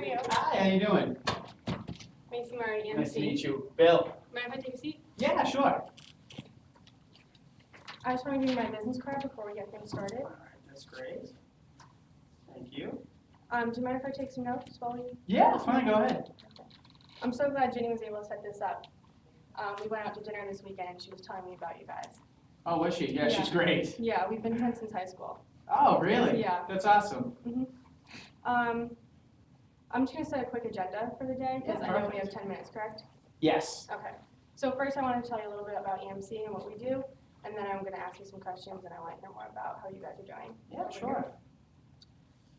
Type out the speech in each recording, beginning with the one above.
are you? Hi, how you doing? Macy Murray, EMC. Nice to meet you. Bill. Mind if I take a seat? Yeah, sure. I just want to give you my business card before we get things started. All right, that's great. Thank you. Do you mind if I take some notes while we? Yeah, fine, go ahead. I'm so glad Ginny was able to set this up. We went out to dinner this weekend and she was telling me about you guys. Oh, was she? Yeah, she's Yeah. great. Yeah, we've been friends since high school. Oh, really? Yeah. That's awesome. I'm just going to set a quick agenda for the day because Yeah, I know we perfect. have 10 minutes, correct? Yes. Okay. So first I want to tell you a little bit about EMC and what we do, and then I'm going to ask you some questions and I want to hear more about how you guys are doing. Yeah, sure.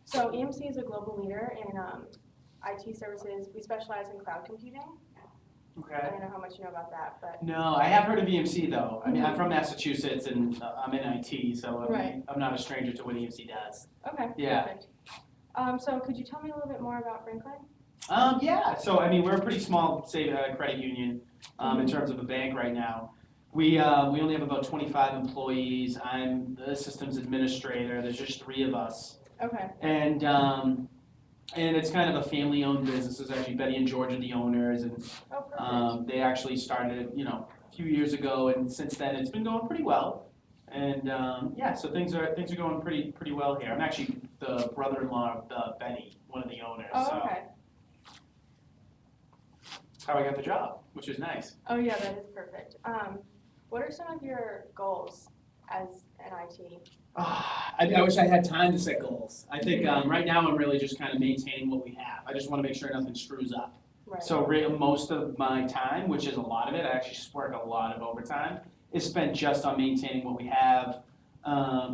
So EMC is a global leader in IT services. We specialize in cloud computing. I Okay. don't know how much you know about that, but No, I have heard of EMC though. I mean, I'm from Massachusetts and I'm in IT, so Right. I'm not a stranger to what EMC does. okay, Yeah. perfect. So could you tell me a little bit more about Franklin? Yeah, so I mean, we're a pretty small credit union in terms of a bank right now. We only have about 25 employees. I'm the systems administrator. There's just 3 of us. Okay. And it's kind of a family-owned business. It's actually Betty and George are the owners, and Oh, perfect. they actually started, a few years ago, and since then it's been going pretty well. And yeah, so things are going pretty well here. I'm actually the brother-in-law of Betty, one of the owners. Oh, so okay. that's how I got the job, which is nice. Oh, yeah, that is perfect. What are some of your goals as an IT? I wish I had time to set goals. I think right now I'm really just kind of maintaining what we have. I just want to make sure nothing screws up. Right. So most of my time, which is a lot of it, I actually work a lot of overtime, is spent just on maintaining what we have.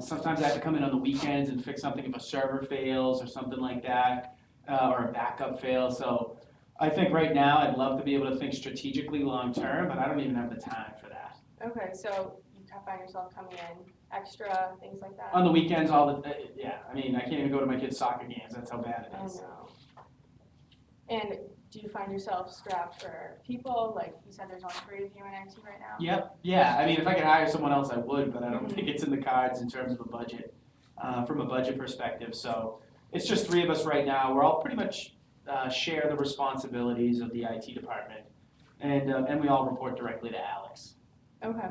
Sometimes I have to come in on the weekends and fix something if a server fails or something like that, or a backup fails. So I think right now I'd love to be able to think strategically long term, but I don't even have the time for that. Okay, so you find yourself coming in extra, things like that? On the weekends, yeah. I mean, I can't even go to my kids' soccer games. That's how bad it is. I know. And do you find yourself strapped for people? Like you said, there's only 3 of you in IT right now? Yep. Yeah. I mean, if I could hire someone else, I would, but I don't think it's in the cards in terms of a budget, from a budget perspective. So it's just 3 of us right now. We're all pretty much share the responsibilities of the IT department, and we all report directly to Alex. Okay.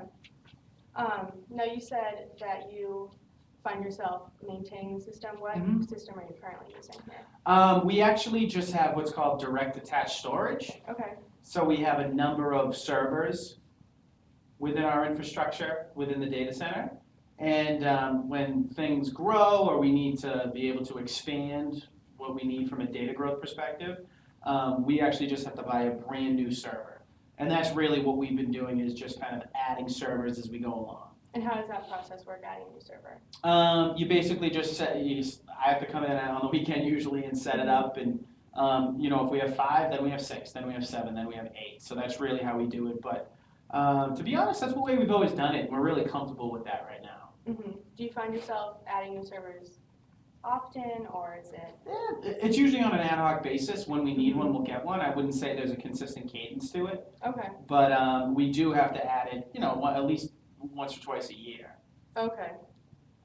Now you said that you find yourself maintaining the system. What system are you currently using here? We actually just have what's called direct attached storage. Okay. So we have a number of servers within our infrastructure, within the data center. And when things grow or we need to be able to expand what we need from a data growth perspective, we actually just have to buy a brand new server. And that's really what we've been doing, is just kind of adding servers as we go along. And how does that process work, adding a new server? You basically just I have to come in on the weekend usually and set it up. And if we have 5, then we have 6, then we have 7, then we have 8. So that's really how we do it. But to be honest, that's the way we've always done it. We're really comfortable with that right now. Do you find yourself adding new servers often, or is it? It's usually on an ad hoc basis. When we need one, we'll get one. I wouldn't say there's a consistent cadence to it. Okay. But we do have to add it, at least once or twice a year. Okay.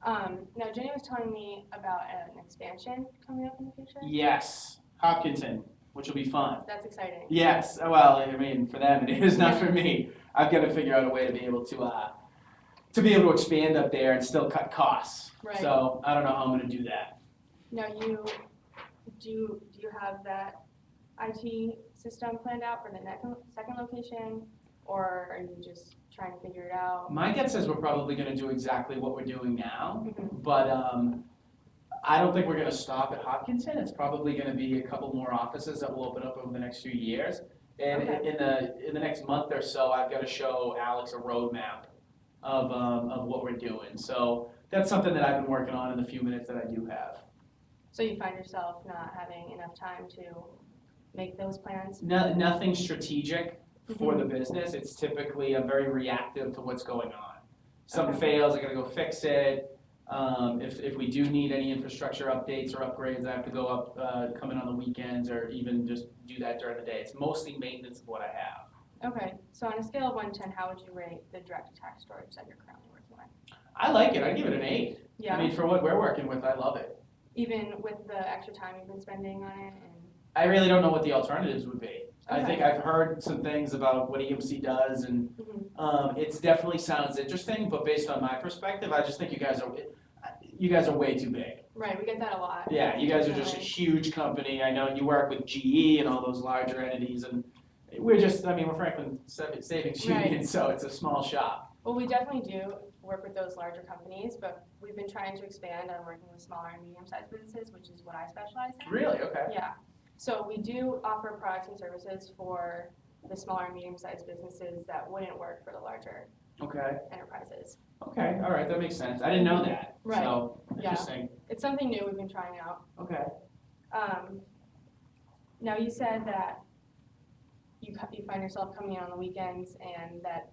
Now, Jenny was telling me about an expansion coming up in the future. Yes, Hopkinton, which will be fun. That's exciting. Yes. Well, I mean, for them it is, not for me. I've got to figure out a way to be able to expand up there and still cut costs. Right. So I don't know how I'm going to do that. Now, do you have that IT system planned out for the second location, or are you just trying to figure it out? My guess says we're probably going to do exactly what we're doing now, but I don't think we're going to stop at Hopkinton. It's probably going to be a couple more offices that will open up over the next few years. And in the next month or so, I've got to show Alex a roadmap of what we're doing. So that's something that I've been working on in the few minutes that I do have. So you find yourself not having enough time to make those plans? Nothing strategic for the business. It's typically very reactive to what's going on. Something fails, I got to go fix it. If we do need any infrastructure updates or upgrades, I have to go up, come in on the weekends, or even just do that during the day. It's mostly maintenance of what I have. Okay, so on a scale of 1 to 10, how would you rate the direct attached storage that you're currently working with? I like it. I give it an 8. Yeah. I mean, for what we're working with, I love it. Even with the extra time you've been spending on it? I really don't know what the alternatives would be. I Okay. think I've heard some things about what EMC does, and it definitely sounds interesting. But based on my perspective, I just think you guys are way too big. Right, we get that a lot. Yeah, you guys are just a Definitely. huge company. I know you work with GE and all those larger entities, and we're Franklin Savings Right. Union, so it's a small shop. Well, we definitely do work with those larger companies, but we've been trying to expand on working with smaller and medium-sized businesses, which is what I specialize in. Really? Okay. Yeah, so we do offer products and services for the smaller and medium-sized businesses that wouldn't work for the larger Okay. enterprises. Okay. All right. That makes sense. I didn't know that. Right. So Yeah. interesting. It's something new we've been trying out. Okay. Now you said that you find yourself coming in on the weekends and that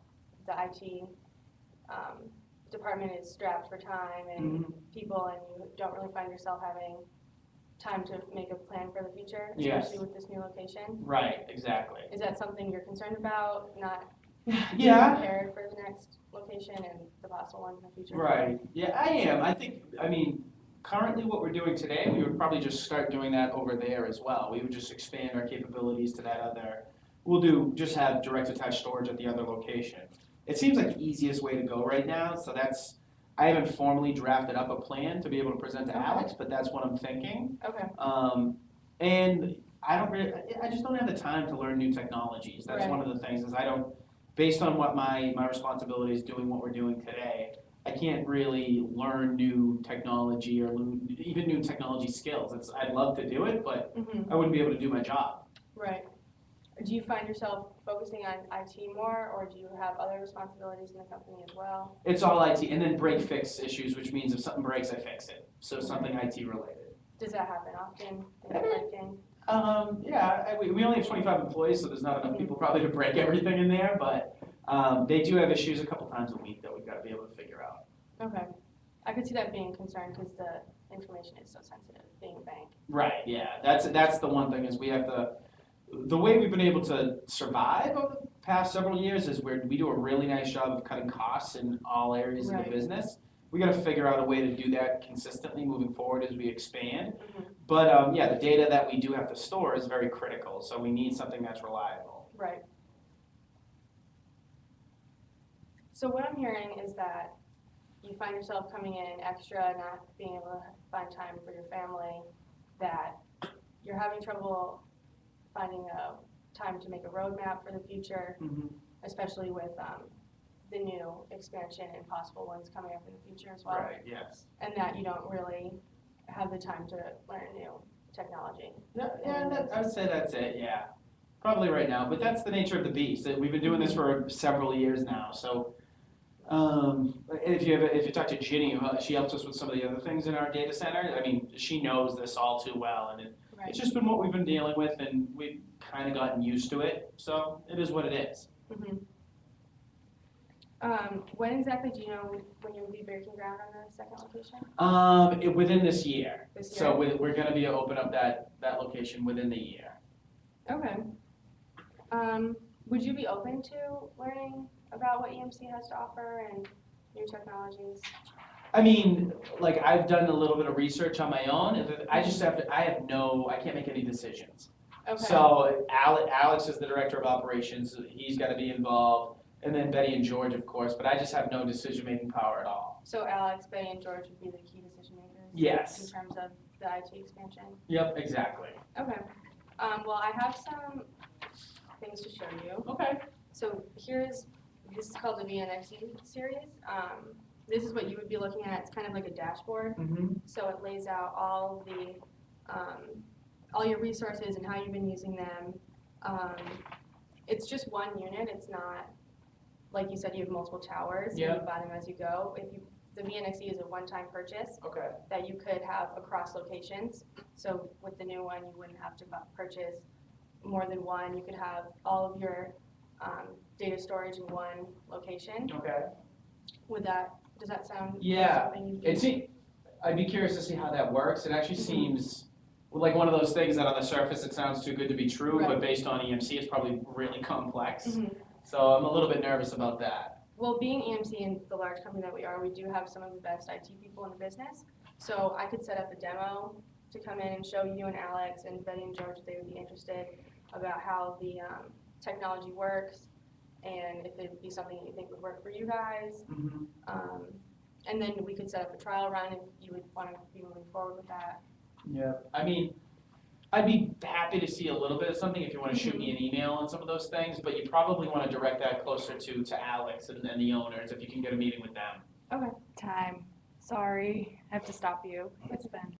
the IT department is strapped for time and people, and you don't really find yourself having time to make a plan for the future, Yes. especially with this new location. Right. Exactly. Is that something you're concerned about, not Yeah. being prepared for the next location and the possible ones in the future? Right. Yeah, I am. Currently what we're doing today, we would probably just start doing that over there as well. We would just expand our capabilities to that other. Just have direct attached storage at the other location. It seems like the easiest way to go right now, so I haven't formally drafted up a plan to be able to present to Okay. Alex, but that's what I'm thinking. Okay, And I just don't have the time to learn new technologies. That's Right. one of the things based on what my responsibility is doing what we're doing today, I can't really learn new technology or even new technology skills. I'd love to do it, but I wouldn't be able to do my job. right. Do you find yourself focusing on IT more, or do you have other responsibilities in the company as well? It's all IT, and then break fix issues, which means if something breaks, I fix it. So something IT related. Does that happen often? Things breaking? We only have 25 employees, so there's not enough people probably to break everything in there, but they do have issues a couple times a week that we've got to be able to figure out. Okay. I could see that being a concern because the information is so sensitive, being a bank. Right, yeah. That's the one thing is the way we've been able to survive over the past several years is we do a really nice job of cutting costs in all areas of Right. the business. We got to figure out a way to do that consistently moving forward as we expand. But the data that we do have to store is very critical, so we need something that's reliable. Right. So what I'm hearing is that you find yourself coming in extra, not being able to find time for your family, that you're having trouble finding a time to make a roadmap for the future, especially with the new expansion and possible ones coming up in the future as well. Right, yes. And that you don't really have the time to learn new technology. I would say that's it, yeah. Probably right now, but that's the nature of the beast. We've been doing this for several years now, so if you talk to Ginny, she helps us with some of the other things in our data center. She knows this all too well, and it's just been what we've been dealing with, and we've kind of gotten used to it, so it is what it is. When exactly do you know when you'll be breaking ground on the second location? Within this year. This year? So we're going to be open up that location within the year. Okay. Would you be open to learning about what EMC has to offer and new technologies? I've done a little bit of research on my own, and I can't make any decisions. Okay. So Alex is the director of operations, he's got to be involved, and then Betty and George, of course, but I just have no decision-making power at all. So Alex, Betty, and George would be the key decision makers? Yes. In terms of the IT expansion? Yep, exactly. Okay. Well, I have some things to show you. Okay. So this is called the VNXE series. This is what you would be looking at. It's kind of like a dashboard. So it lays out all your resources and how you've been using them. It's just one unit. It's not, like you said, you have multiple towers. Yeah. And you buy them as you go. The VNXE is a one-time purchase Okay. that you could have across locations. So with the new one, you wouldn't have to purchase more than one. You could have all of your data storage in one location. Okay. Does that sound Yeah. like something you'd be? I'd be curious to see how that works. It actually seems like one of those things that on the surface it sounds too good to be true, Right. but based on EMC it's probably really complex. Mhm. So I'm a little bit nervous about that. Well, being EMC and the large company that we are, we do have some of the best IT people in the business. So I could set up a demo to come in and show you and Alex and Betty and George if they would be interested about how the technology works and if it would be something that you think would work for you guys. And then we could set up a trial run if you would want to be moving forward with that. Yeah, I mean, I'd be happy to see a little bit of something if you want to shoot me an email on some of those things, but you probably want to direct that closer to Alex and the owners if you can get a meeting with them. Okay. Time. Sorry, I have to stop you. It's been